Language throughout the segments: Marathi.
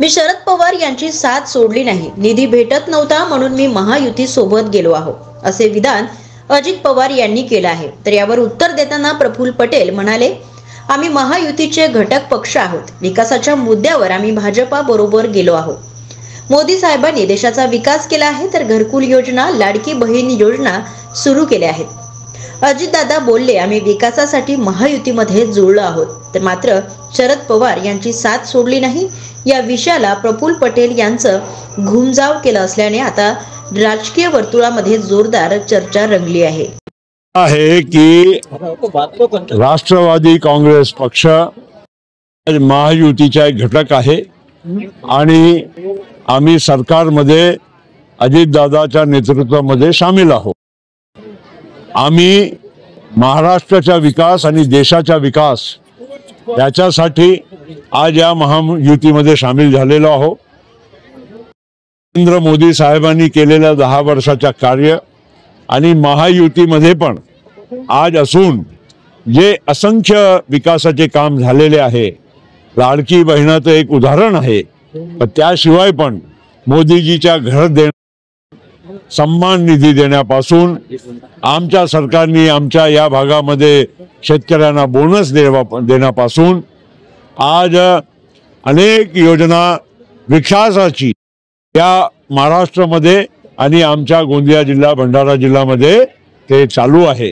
मी शरद पवार यांची साथ सोडली नाही, निधी भेटत नव्हता म्हणून मी महायुती सोबत गेलो आहो, असे विधान अजित पवार यांनी केले आहे। तर यावर उत्तर देताना प्रफुल्ल पटेल म्हणाले, आम्ही महायुतीचे घटक पक्ष आहोत, विकासाच्या मुद्द्यावर आम्ही भाजपा बरोबर गेलो आहोत। मोदी साहेबांनी देशाचा विकास केला आहे, तर घरकुल योजना, लाडकी बहीण योजना सुरू केल्या आहेत। अजितदादा बोलले, आम्ही विकासासाठी महायुतीमध्ये जुळलो आहोत, तर मात्र शरद पवार यांची साथ सोडली नाही या विषयाला प्रफुल्ल पटेल यांचं घुमजाव केलं असल्याने आता राजकीय वर्तुळामध्ये जोरदार चर्चा रंगली आहे की राष्ट्रवादी काँग्रेस पक्ष महायुतीचा एक घटक आहे आणि आम्ही सरकारमध्ये अजितदादाच्या नेतृत्वामध्ये सामील आहोत। आम्ही महाराष्ट्राचा विकास आणि देशाचा विकास याच्यासाठी आज या महायुतीमध्ये सामील झालेलो आहोत। नरेंद्र मोदी साहेबांनी केलेल्या 10 वर्षाच्या कार्य आणि महायुतीमध्ये पण आज असून जे असंख्य विकासाचे काम झालेले आहे, लाडकी बहिणाचं एक उदाहरण आहे, पण त्याशिवाय पण मोदीजीच्या घर सन्मान निधी देण्यापासून आमच्या सरकारने आमच्या या भागामध्ये शेतकऱ्यांना बोनस देण्यापासून आज अनेक योजना विकासाची या महाराष्ट्रामध्ये आणि आमच्या गोंदिया जिल्हा, भंडारा जिल्ह्यामध्ये ते चालू आहे।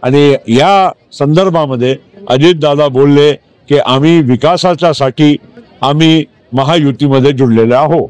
आणि या संदर्भामध्ये अजितदादा बोलले की आम्ही विकासाच्यासाठी आम्ही महायुतीमध्ये जुळलेले आहोत।